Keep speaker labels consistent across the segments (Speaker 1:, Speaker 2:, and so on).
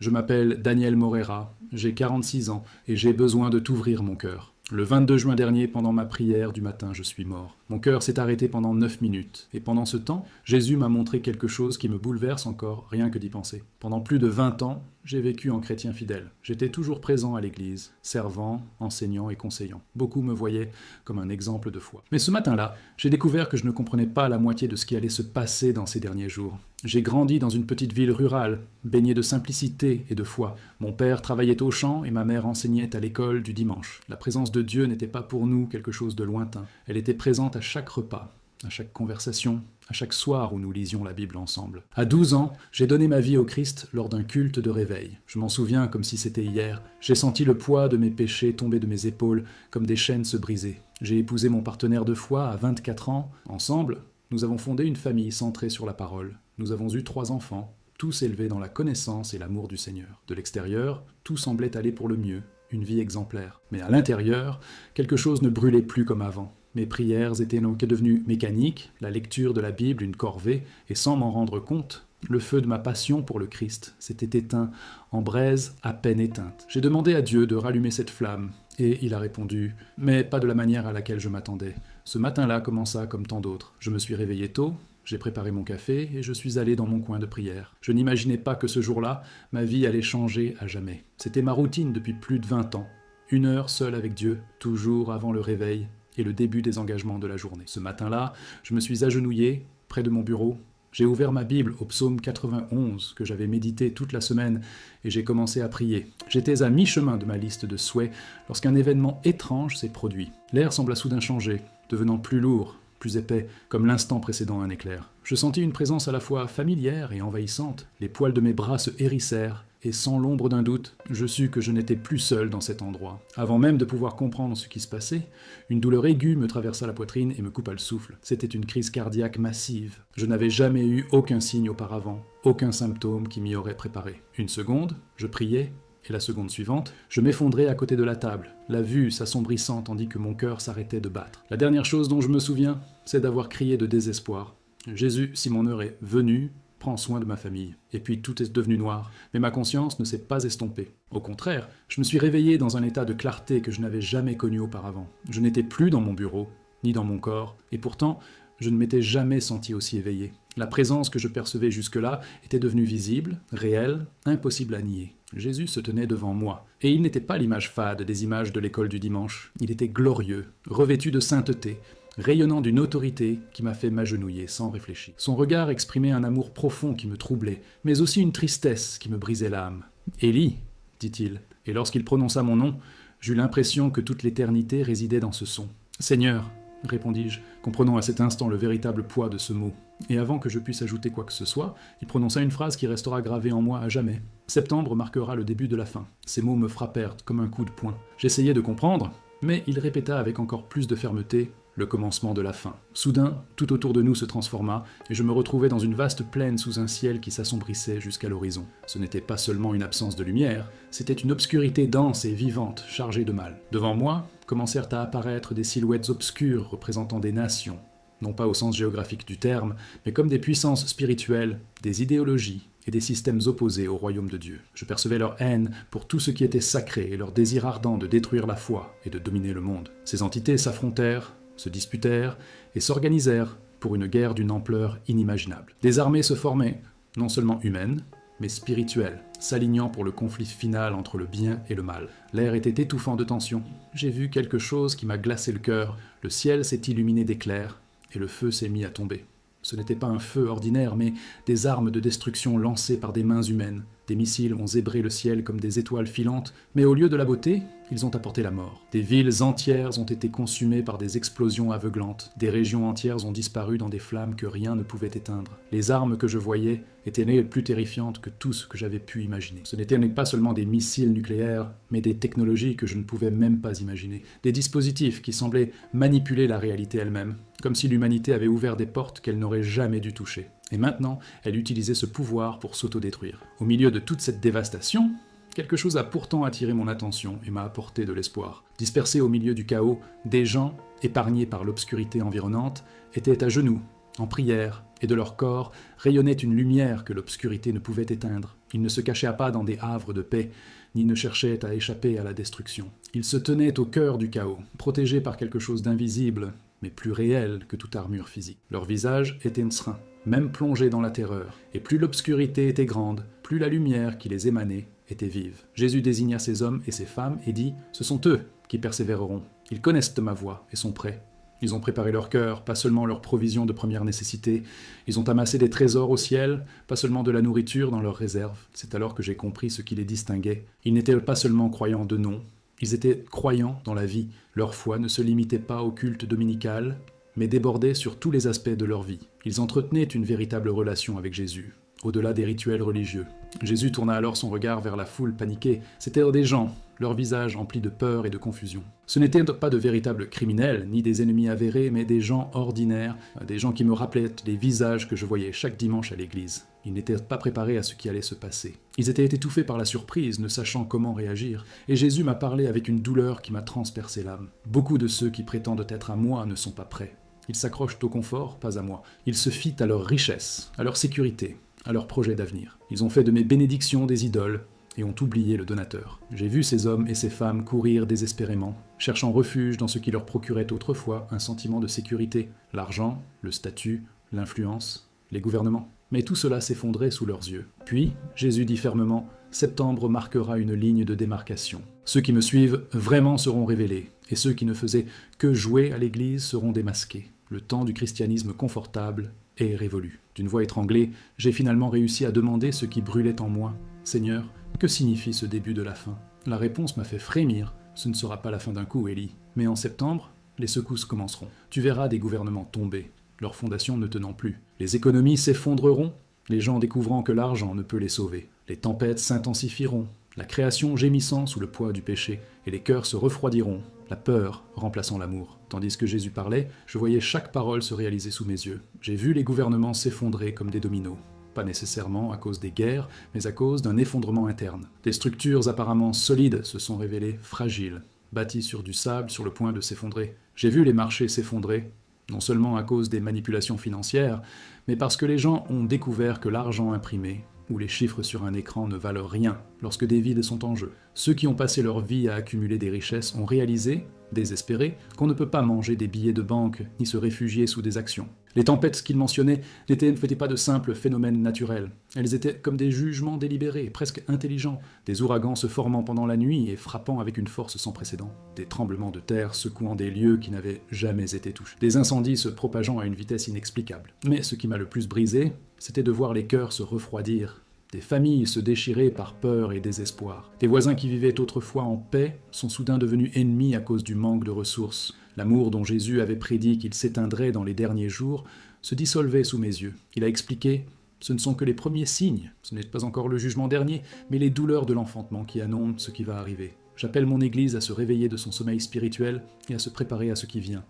Speaker 1: Je m'appelle Daniel Morera, j'ai 46 ans et j'ai besoin de t'ouvrir mon cœur. Le 22 juin dernier, pendant ma prière du matin, je suis mort. Mon cœur s'est arrêté pendant 9 minutes. Et pendant ce temps, Jésus m'a montré quelque chose qui me bouleverse encore, rien que d'y penser. Pendant plus de 20 ans, j'ai vécu en chrétien fidèle. J'étais toujours présent à l'église, servant, enseignant et conseillant. Beaucoup me voyaient comme un exemple de foi. Mais ce matin-là, j'ai découvert que je ne comprenais pas la moitié de ce qui allait se passer dans ces derniers jours. J'ai grandi dans une petite ville rurale, baignée de simplicité et de foi. Mon père travaillait au champ et ma mère enseignait à l'école du dimanche. La présence de Dieu n'était pas pour nous quelque chose de lointain. Elle était présente à chaque repas, à chaque conversation, à chaque soir où nous lisions la Bible ensemble. À 12 ans, j'ai donné ma vie au Christ lors d'un culte de réveil. Je m'en souviens comme si c'était hier. J'ai senti le poids de mes péchés tomber de mes épaules comme des chaînes se briser. J'ai épousé mon partenaire de foi à 24 ans. Ensemble, nous avons fondé une famille centrée sur la parole. Nous avons eu 3 enfants, tous élevés dans la connaissance et l'amour du Seigneur. De l'extérieur, tout semblait aller pour le mieux, une vie exemplaire. Mais à l'intérieur, quelque chose ne brûlait plus comme avant. Mes prières étaient donc devenues mécaniques, la lecture de la Bible une corvée, et sans m'en rendre compte, le feu de ma passion pour le Christ s'était éteint en braise à peine éteinte. J'ai demandé à Dieu de rallumer cette flamme, et il a répondu, mais pas de la manière à laquelle je m'attendais. Ce matin-là commença comme tant d'autres. Je me suis réveillé tôt, j'ai préparé mon café et je suis allé dans mon coin de prière. Je n'imaginais pas que ce jour-là, ma vie allait changer à jamais. C'était ma routine depuis plus de 20 ans. 1 heure seule avec Dieu, toujours avant le réveil et le début des engagements de la journée. Ce matin-là, je me suis agenouillé près de mon bureau. J'ai ouvert ma Bible au psaume 91 que j'avais médité toute la semaine et j'ai commencé à prier. J'étais à mi-chemin de ma liste de souhaits lorsqu'un événement étrange s'est produit. L'air sembla soudain changer, devenant plus lourd, plus épais, comme l'instant précédant un éclair. Je sentis une présence à la fois familière et envahissante. Les poils de mes bras se hérissèrent, et sans l'ombre d'un doute, je sus que je n'étais plus seul dans cet endroit. Avant même de pouvoir comprendre ce qui se passait, une douleur aiguë me traversa la poitrine et me coupa le souffle. C'était une crise cardiaque massive. Je n'avais jamais eu aucun signe auparavant, aucun symptôme qui m'y aurait préparé. Une seconde, je priais, et la seconde suivante, je m'effondrais à côté de la table, la vue s'assombrissant tandis que mon cœur s'arrêtait de battre. La dernière chose dont je me souviens, c'est d'avoir crié de désespoir. « Jésus, si mon heure est venue, prends soin de ma famille. » Et puis tout est devenu noir, mais ma conscience ne s'est pas estompée. Au contraire, je me suis réveillé dans un état de clarté que je n'avais jamais connu auparavant. Je n'étais plus dans mon bureau, ni dans mon corps, et pourtant, je ne m'étais jamais senti aussi éveillé. La présence que je percevais jusque-là était devenue visible, réelle, impossible à nier. Jésus se tenait devant moi, et il n'était pas l'image fade des images de l'école du dimanche. Il était glorieux, revêtu de sainteté, rayonnant d'une autorité qui m'a fait m'agenouiller sans réfléchir. Son regard exprimait un amour profond qui me troublait, mais aussi une tristesse qui me brisait l'âme. « Élie » dit-il, et lorsqu'il prononça mon nom, j'eus l'impression que toute l'éternité résidait dans ce son. « Seigneur » répondis-je, comprenant à cet instant le véritable poids de ce mot. Et avant que je puisse ajouter quoi que ce soit, il prononça une phrase qui restera gravée en moi à jamais. Septembre marquera le début de la fin. Ces mots me frappèrent comme un coup de poing. J'essayais de comprendre, mais il répéta avec encore plus de fermeté le commencement de la fin. Soudain, tout autour de nous se transforma, et je me retrouvais dans une vaste plaine sous un ciel qui s'assombrissait jusqu'à l'horizon. Ce n'était pas seulement une absence de lumière, c'était une obscurité dense et vivante, chargée de mal. Devant moi, commencèrent à apparaître des silhouettes obscures représentant des nations, non pas au sens géographique du terme, mais comme des puissances spirituelles, des idéologies et des systèmes opposés au royaume de Dieu. Je percevais leur haine pour tout ce qui était sacré et leur désir ardent de détruire la foi et de dominer le monde. Ces entités s'affrontèrent, se disputèrent et s'organisèrent pour une guerre d'une ampleur inimaginable. Des armées se formaient, non seulement humaines, mais spirituelles, s'alignant pour le conflit final entre le bien et le mal. L'air était étouffant de tension. J'ai vu quelque chose qui m'a glacé le cœur. Le ciel s'est illuminé d'éclairs, et le feu s'est mis à tomber. Ce n'était pas un feu ordinaire, mais des armes de destruction lancées par des mains humaines. Des missiles ont zébré le ciel comme des étoiles filantes, mais au lieu de la beauté, ils ont apporté la mort. Des villes entières ont été consumées par des explosions aveuglantes. Des régions entières ont disparu dans des flammes que rien ne pouvait éteindre. Les armes que je voyais étaient plus terrifiantes que tout ce que j'avais pu imaginer. Ce n'étaient pas seulement des missiles nucléaires, mais des technologies que je ne pouvais même pas imaginer. Des dispositifs qui semblaient manipuler la réalité elle-même, comme si l'humanité avait ouvert des portes qu'elle n'aurait jamais dû toucher. Et maintenant, elle utilisait ce pouvoir pour s'autodétruire. Au milieu de toute cette dévastation, quelque chose a pourtant attiré mon attention et m'a apporté de l'espoir. Dispersés au milieu du chaos, des gens, épargnés par l'obscurité environnante, étaient à genoux, en prière, et de leur corps rayonnait une lumière que l'obscurité ne pouvait éteindre. Il ne se cachait pas dans des havres de paix, ni ne cherchait à échapper à la destruction. Il se tenait au cœur du chaos, protégé par quelque chose d'invisible, mais plus réel que toute armure physique. Leur visage était serein, même plongé dans la terreur, et plus l'obscurité était grande, plus la lumière qui les émanait était vive. Jésus désigna ces hommes et ces femmes et dit « Ce sont eux qui persévéreront. Ils connaissent ma voix et sont prêts. Ils ont préparé leur cœur, pas seulement leurs provisions de première nécessité. Ils ont amassé des trésors au ciel, pas seulement de la nourriture dans leurs réserves. C'est alors que j'ai compris ce qui les distinguait. Ils n'étaient pas seulement croyants de nom, ils étaient croyants dans la vie. Leur foi ne se limitait pas au culte dominical, mais débordait sur tous les aspects de leur vie. Ils entretenaient une véritable relation avec Jésus, au-delà des rituels religieux. Jésus tourna alors son regard vers la foule paniquée. C'étaient des gens, leurs visages emplis de peur et de confusion. Ce n'étaient pas de véritables criminels, ni des ennemis avérés, mais des gens ordinaires, des gens qui me rappelaient les visages que je voyais chaque dimanche à l'église. Ils n'étaient pas préparés à ce qui allait se passer. Ils étaient étouffés par la surprise, ne sachant comment réagir, et Jésus m'a parlé avec une douleur qui m'a transpercé l'âme. Beaucoup de ceux qui prétendent être à moi ne sont pas prêts. Ils s'accrochent au confort, pas à moi. Ils se fient à leur richesse, à leur sécurité, à leur projet d'avenir. Ils ont fait de mes bénédictions des idoles et ont oublié le donateur. J'ai vu ces hommes et ces femmes courir désespérément, cherchant refuge dans ce qui leur procurait autrefois un sentiment de sécurité, l'argent, le statut, l'influence, les gouvernements. Mais tout cela s'effondrait sous leurs yeux. Puis, Jésus dit fermement, « Septembre marquera une ligne de démarcation. Ceux qui me suivent vraiment seront révélés, et ceux qui ne faisaient que jouer à l'Église seront démasqués. Le temps du christianisme confortable est révolu. » D'une voix étranglée, j'ai finalement réussi à demander ce qui brûlait en moi. « Seigneur, que signifie ce début de la fin ?» La réponse m'a fait frémir. « Ce ne sera pas la fin d'un coup, Élie. Mais en septembre, les secousses commenceront. Tu verras des gouvernements tomber, leurs fondations ne tenant plus. Les économies s'effondreront, les gens découvrant que l'argent ne peut les sauver. Les tempêtes s'intensifieront, la création gémissant sous le poids du péché, et les cœurs se refroidiront, la peur remplaçant l'amour. » Tandis que Jésus parlait, je voyais chaque parole se réaliser sous mes yeux. J'ai vu les gouvernements s'effondrer comme des dominos. Pas nécessairement à cause des guerres, mais à cause d'un effondrement interne. Des structures apparemment solides se sont révélées fragiles, bâties sur du sable sur le point de s'effondrer. J'ai vu les marchés s'effondrer, non seulement à cause des manipulations financières, mais parce que les gens ont découvert que l'argent imprimé ou les chiffres sur un écran ne valent rien lorsque des vides sont en jeu. Ceux qui ont passé leur vie à accumuler des richesses ont réalisé, désespérés, qu'on ne peut pas manger des billets de banque ni se réfugier sous des actions. Les tempêtes qu'il mentionnait n'étaient pas de simples phénomènes naturels. Elles étaient comme des jugements délibérés, presque intelligents, des ouragans se formant pendant la nuit et frappant avec une force sans précédent, des tremblements de terre secouant des lieux qui n'avaient jamais été touchés, des incendies se propageant à une vitesse inexplicable. Mais ce qui m'a le plus brisé, c'était de voir les cœurs se refroidir, des familles se déchirer par peur et désespoir. Des voisins qui vivaient autrefois en paix sont soudain devenus ennemis à cause du manque de ressources. L'amour dont Jésus avait prédit qu'il s'éteindrait dans les derniers jours se dissolvait sous mes yeux. Il a expliqué « Ce ne sont que les premiers signes, ce n'est pas encore le jugement dernier, mais les douleurs de l'enfantement qui annoncent ce qui va arriver. J'appelle mon Église à se réveiller de son sommeil spirituel et à se préparer à ce qui vient. »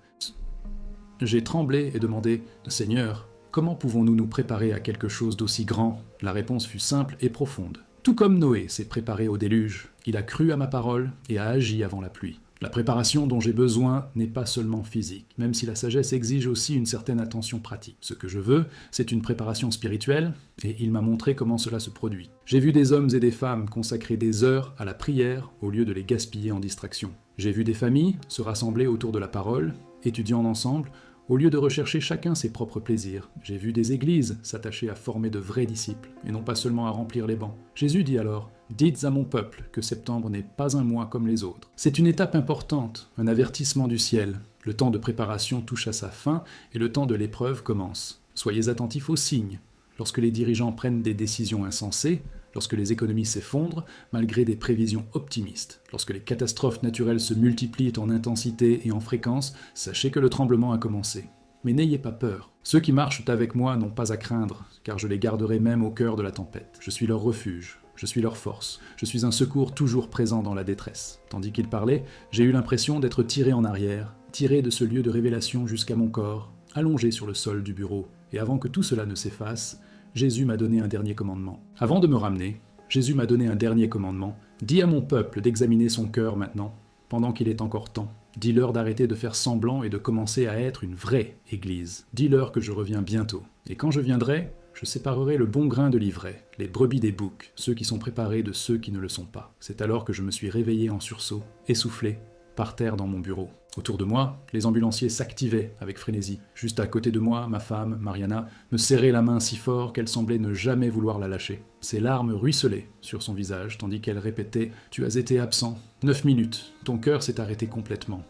Speaker 1: J'ai tremblé et demandé « Seigneur, comment pouvons-nous nous préparer à quelque chose d'aussi grand ?» La réponse fut simple et profonde. Tout comme Noé s'est préparé au déluge, il a cru à ma parole et a agi avant la pluie. La préparation dont j'ai besoin n'est pas seulement physique, même si la sagesse exige aussi une certaine attention pratique. Ce que je veux, c'est une préparation spirituelle, et il m'a montré comment cela se produit. J'ai vu des hommes et des femmes consacrer des heures à la prière au lieu de les gaspiller en distraction. J'ai vu des familles se rassembler autour de la parole, étudiant ensemble, au lieu de rechercher chacun ses propres plaisirs. J'ai vu des églises s'attacher à former de vrais disciples, et non pas seulement à remplir les bancs. Jésus dit alors « Dites à mon peuple que septembre n'est pas un mois comme les autres. » C'est une étape importante, un avertissement du ciel. Le temps de préparation touche à sa fin, et le temps de l'épreuve commence. Soyez attentifs aux signes. Lorsque les dirigeants prennent des décisions insensées, lorsque les économies s'effondrent, malgré des prévisions optimistes, lorsque les catastrophes naturelles se multiplient en intensité et en fréquence, sachez que le tremblement a commencé. Mais n'ayez pas peur. Ceux qui marchent avec moi n'ont pas à craindre, car je les garderai même au cœur de la tempête. Je suis leur refuge, je suis leur force, je suis un secours toujours présent dans la détresse. Tandis qu'il parlait, j'ai eu l'impression d'être tiré en arrière, tiré de ce lieu de révélation jusqu'à mon corps, allongé sur le sol du bureau. Et avant que tout cela ne s'efface, Jésus m'a donné un dernier commandement. Avant de me ramener, Jésus m'a donné un dernier commandement. Dis à mon peuple d'examiner son cœur maintenant, pendant qu'il est encore temps. Dis-leur d'arrêter de faire semblant et de commencer à être une vraie Église. Dis-leur que je reviens bientôt. Et quand je viendrai, Je séparerai le bon grain de l'ivraie, les brebis des boucs, ceux qui sont préparés de ceux qui ne le sont pas. C'est alors que je me suis réveillé en sursaut, essoufflé, par terre dans mon bureau. Autour de moi, les ambulanciers s'activaient avec frénésie. Juste à côté de moi, ma femme, Mariana, me serrait la main si fort qu'elle semblait ne jamais vouloir la lâcher. Ses larmes ruisselaient sur son visage, tandis qu'elle répétait « Tu as été absent. 9 minutes. Ton cœur s'est arrêté complètement. »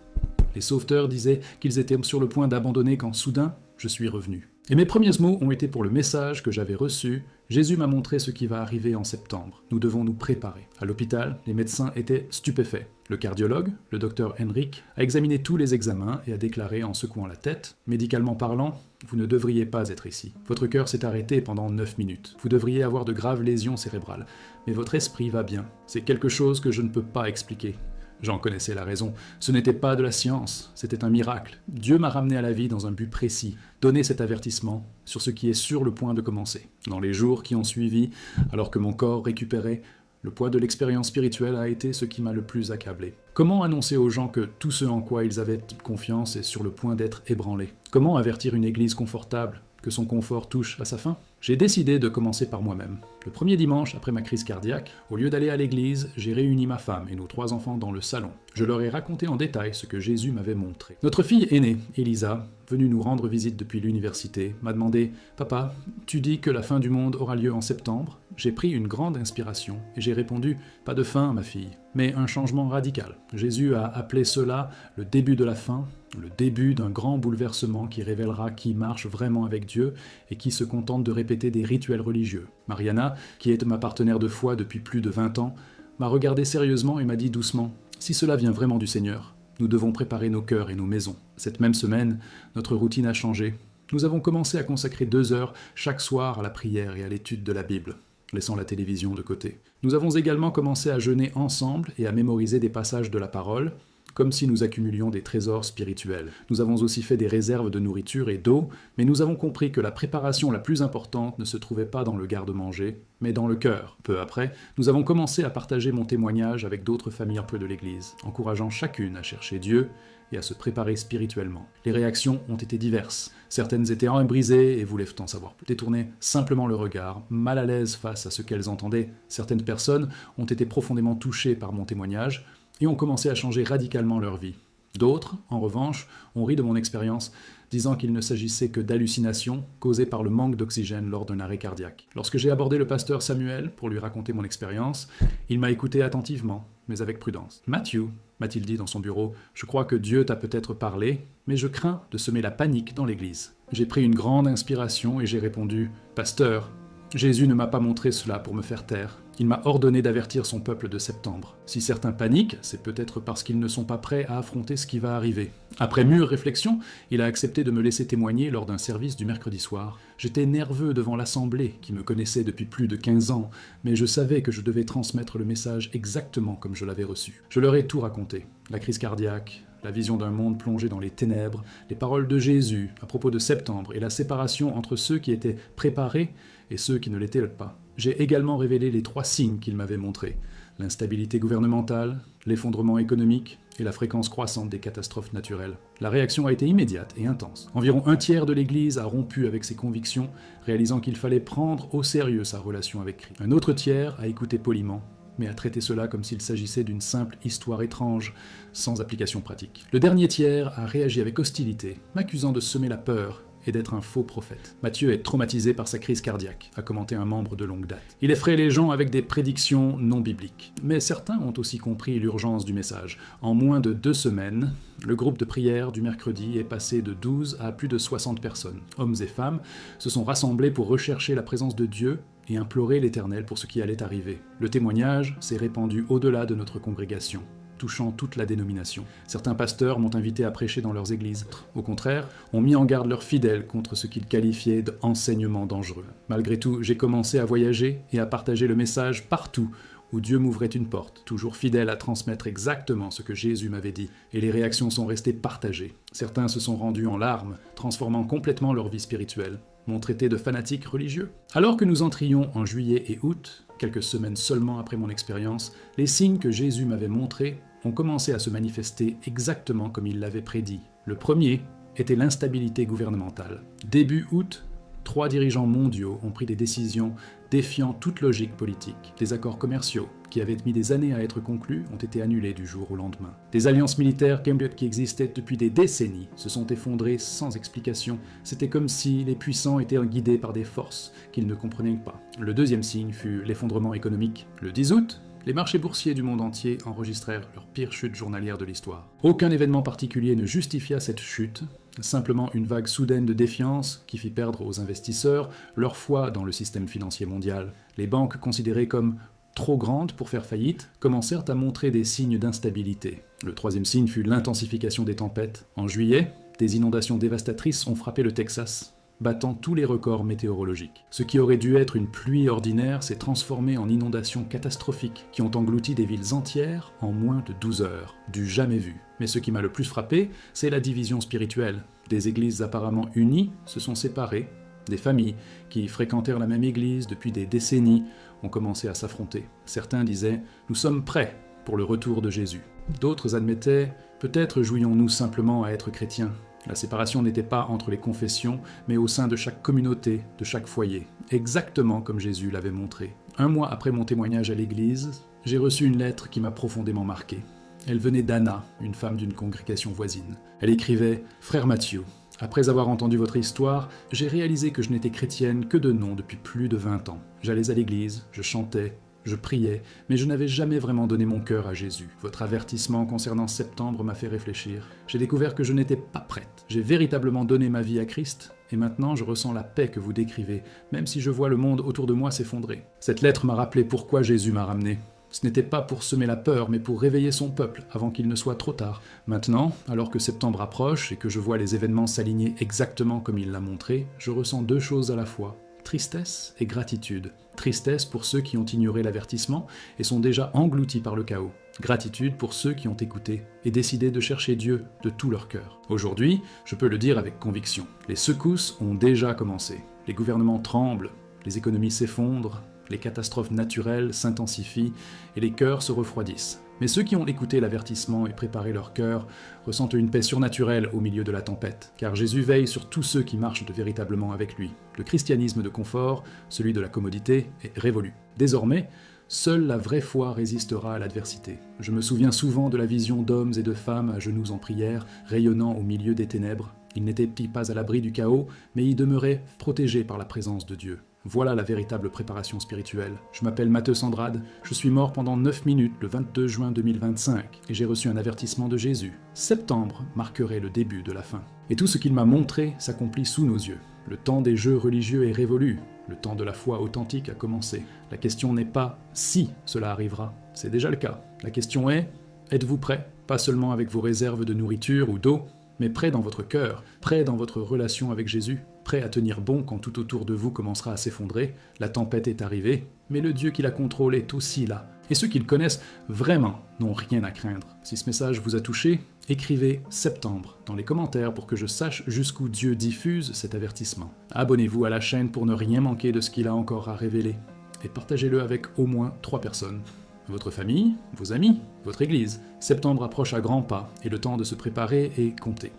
Speaker 1: Les sauveteurs disaient qu'ils étaient sur le point d'abandonner quand soudain, je suis revenu. Et mes premiers mots ont été pour le message que j'avais reçu. Jésus m'a montré ce qui va arriver en septembre. Nous devons nous préparer. À l'hôpital, les médecins étaient stupéfaits. Le cardiologue, le docteur Henrik, a examiné tous les examens et a déclaré en secouant la tête « Médicalement parlant, vous ne devriez pas être ici. Votre cœur s'est arrêté pendant 9 minutes. Vous devriez avoir de graves lésions cérébrales. Mais votre esprit va bien. C'est quelque chose que je ne peux pas expliquer. » J'en connaissais la raison. Ce n'était pas de la science, c'était un miracle. Dieu m'a ramené à la vie dans un but précis, donner cet avertissement sur ce qui est sur le point de commencer. Dans les jours qui ont suivi, alors que mon corps récupérait, le poids de l'expérience spirituelle a été ce qui m'a le plus accablé. Comment annoncer aux gens que tout ce en quoi ils avaient confiance est sur le point d'être ébranlé? Comment avertir une église confortable que son confort touche à sa fin? J'ai décidé de commencer par moi-même. Le premier dimanche après ma crise cardiaque, au lieu d'aller à l'église, j'ai réuni ma femme et nos 3 enfants dans le salon. Je leur ai raconté en détail ce que Jésus m'avait montré. Notre fille aînée, Elisa, venue nous rendre visite depuis l'université, m'a demandé « Papa, tu dis que la fin du monde aura lieu en septembre ?» J'ai pris une grande inspiration et j'ai répondu « Pas de fin, ma fille, mais un changement radical. » Jésus a appelé cela le début de la fin, le début d'un grand bouleversement qui révélera qui marche vraiment avec Dieu et qui se contente de répéter des rituels religieux. Mariana, qui est ma partenaire de foi depuis plus de 20 ans, m'a regardé sérieusement et m'a dit doucement « Si cela vient vraiment du Seigneur, nous devons préparer nos cœurs et nos maisons. » Cette même semaine, notre routine a changé. Nous avons commencé à consacrer 2 heures chaque soir à la prière et à l'étude de la Bible, laissant la télévision de côté. Nous avons également commencé à jeûner ensemble et à mémoriser des passages de la parole, comme si nous accumulions des trésors spirituels. Nous avons aussi fait des réserves de nourriture et d'eau, mais nous avons compris que la préparation la plus importante ne se trouvait pas dans le garde-manger, mais dans le cœur. Peu après, nous avons commencé à partager mon témoignage avec d'autres familles un peu de l'Église, encourageant chacune à chercher Dieu et à se préparer spirituellement. Les réactions ont été diverses. Certaines étaient brisées et voulaient en savoir plus. Détourner simplement le regard, mal à l'aise face à ce qu'elles entendaient. Certaines personnes ont été profondément touchées par mon témoignage et ont commencé à changer radicalement leur vie. D'autres, en revanche, ont ri de mon expérience, disant qu'il ne s'agissait que d'hallucinations causées par le manque d'oxygène lors d'un arrêt cardiaque. Lorsque j'ai abordé le pasteur Samuel pour lui raconter mon expérience, il m'a écouté attentivement, mais avec prudence. « Matthew, m'a-t-il dit dans son bureau, je crois que Dieu t'a peut-être parlé, mais je crains de semer la panique dans l'Église. » J'ai pris une grande inspiration et j'ai répondu « Pasteur, Jésus ne m'a pas montré cela pour me faire taire. Il m'a ordonné d'avertir son peuple de septembre. Si certains paniquent, c'est peut-être parce qu'ils ne sont pas prêts à affronter ce qui va arriver. » Après mûre réflexion, il a accepté de me laisser témoigner lors d'un service du mercredi soir. J'étais nerveux devant l'assemblée, qui me connaissait depuis plus de 15 ans, mais je savais que je devais transmettre le message exactement comme je l'avais reçu. Je leur ai tout raconté. La crise cardiaque, la vision d'un monde plongé dans les ténèbres, les paroles de Jésus à propos de septembre et la séparation entre ceux qui étaient préparés et ceux qui ne l'étaient pas. J'ai également révélé les 3 signes qu'il m'avait montrés: l'instabilité gouvernementale, l'effondrement économique et la fréquence croissante des catastrophes naturelles. La réaction a été immédiate et intense. Environ un tiers de l'Église a rompu avec ses convictions, réalisant qu'il fallait prendre au sérieux sa relation avec Christ. Un autre tiers a écouté poliment, mais a traité cela comme s'il s'agissait d'une simple histoire étrange, sans application pratique. Le dernier tiers a réagi avec hostilité, m'accusant de semer la peur et d'être un faux prophète. Matthieu est traumatisé par sa crise cardiaque, a commenté un membre de longue date. Il effraie les gens avec des prédictions non bibliques. Mais certains ont aussi compris l'urgence du message. En moins de 2 semaines, le groupe de prière du mercredi est passé de 12 à plus de 60 personnes. Hommes et femmes se sont rassemblés pour rechercher la présence de Dieu et implorer l'Éternel pour ce qui allait arriver. Le témoignage s'est répandu au-delà de notre congrégation, touchant toute la dénomination. Certains pasteurs m'ont invité à prêcher dans leurs églises. Au contraire, ont mis en garde leurs fidèles contre ce qu'ils qualifiaient d'enseignement dangereux. Malgré tout, j'ai commencé à voyager et à partager le message partout où Dieu m'ouvrait une porte, toujours fidèle à transmettre exactement ce que Jésus m'avait dit, et les réactions sont restées partagées. Certains se sont rendus en larmes, transformant complètement leur vie spirituelle, m'ont traité de fanatique religieux. Alors que nous entrions en juillet et août, quelques semaines seulement après mon expérience, les signes que Jésus m'avait montrés ont commencé à se manifester exactement comme il l'avait prédit. Le premier était l'instabilité gouvernementale. Début août, 3 dirigeants mondiaux ont pris des décisions défiant toute logique politique. Des accords commerciaux, qui avaient mis des années à être conclus, ont été annulés du jour au lendemain. Des alliances militaires qui existaient depuis des décennies se sont effondrées sans explication. C'était comme si les puissants étaient guidés par des forces qu'ils ne comprenaient pas. Le deuxième signe fut l'effondrement économique. Le 10 août, les marchés boursiers du monde entier enregistrèrent leur pire chute journalière de l'histoire. Aucun événement particulier ne justifia cette chute, simplement une vague soudaine de défiance qui fit perdre aux investisseurs leur foi dans le système financier mondial. Les banques, considérées comme trop grandes pour faire faillite, commencèrent à montrer des signes d'instabilité. Le troisième signe fut l'intensification des tempêtes. En juillet, des inondations dévastatrices ont frappé le Texas, battant tous les records météorologiques. Ce qui aurait dû être une pluie ordinaire s'est transformé en inondations catastrophiques qui ont englouti des villes entières en moins de 12 heures. Du jamais vu. Mais ce qui m'a le plus frappé, c'est la division spirituelle. Des églises apparemment unies se sont séparées. Des familles qui fréquentèrent la même église depuis des décennies ont commencé à s'affronter. Certains disaient « Nous sommes prêts pour le retour de Jésus ». D'autres admettaient « Peut-être jouions-nous simplement à être chrétiens ». La séparation n'était pas entre les confessions, mais au sein de chaque communauté, de chaque foyer, exactement comme Jésus l'avait montré. 1 mois après mon témoignage à l'église, j'ai reçu une lettre qui m'a profondément marqué. Elle venait d'Anna, une femme d'une congrégation voisine. Elle écrivait « Frère Mathieu, après avoir entendu votre histoire, j'ai réalisé que je n'étais chrétienne que de nom depuis plus de 20 ans. J'allais à l'église, je chantais, je priais, mais je n'avais jamais vraiment donné mon cœur à Jésus. Votre avertissement concernant septembre m'a fait réfléchir. J'ai découvert que je n'étais pas prête. J'ai véritablement donné ma vie à Christ, et maintenant je ressens la paix que vous décrivez, même si je vois le monde autour de moi s'effondrer. Cette lettre m'a rappelé pourquoi Jésus m'a ramené. Ce n'était pas pour semer la peur, mais pour réveiller son peuple, avant qu'il ne soit trop tard. Maintenant, alors que septembre approche et que je vois les événements s'aligner exactement comme il l'a montré, je ressens 2 choses à la fois. Tristesse et gratitude. Tristesse pour ceux qui ont ignoré l'avertissement et sont déjà engloutis par le chaos. Gratitude pour ceux qui ont écouté et décidé de chercher Dieu de tout leur cœur. Aujourd'hui, je peux le dire avec conviction, les secousses ont déjà commencé. Les gouvernements tremblent, les économies s'effondrent, les catastrophes naturelles s'intensifient et les cœurs se refroidissent. Mais ceux qui ont écouté l'avertissement et préparé leur cœur ressentent une paix surnaturelle au milieu de la tempête, car Jésus veille sur tous ceux qui marchent véritablement avec lui. Le christianisme de confort, celui de la commodité, est révolu. Désormais, seule la vraie foi résistera à l'adversité. Je me souviens souvent de la vision d'hommes et de femmes à genoux en prière, rayonnant au milieu des ténèbres. Ils n'étaient pas à l'abri du chaos, mais y demeuraient protégés par la présence de Dieu. Voilà la véritable préparation spirituelle. Je m'appelle Matheus Andrade, je suis mort pendant 9 minutes le 22 juin 2025 et j'ai reçu un avertissement de Jésus. Septembre marquerait le début de la fin. Et tout ce qu'il m'a montré s'accomplit sous nos yeux. Le temps des jeux religieux est révolu, le temps de la foi authentique a commencé. La question n'est pas si cela arrivera, c'est déjà le cas. La question est, êtes-vous prêt? Pas seulement avec vos réserves de nourriture ou d'eau, mais prêt dans votre cœur, prêt dans votre relation avec Jésus, prêt à tenir bon quand tout autour de vous commencera à s'effondrer, la tempête est arrivée, mais le Dieu qui la contrôle est aussi là. Et ceux qui le connaissent vraiment n'ont rien à craindre. Si ce message vous a touché, écrivez septembre dans les commentaires pour que je sache jusqu'où Dieu diffuse cet avertissement. Abonnez-vous à la chaîne pour ne rien manquer de ce qu'il a encore à révéler. Et partagez-le avec au moins 3 personnes. Votre famille, vos amis, votre église. Septembre approche à grands pas et le temps de se préparer est compté.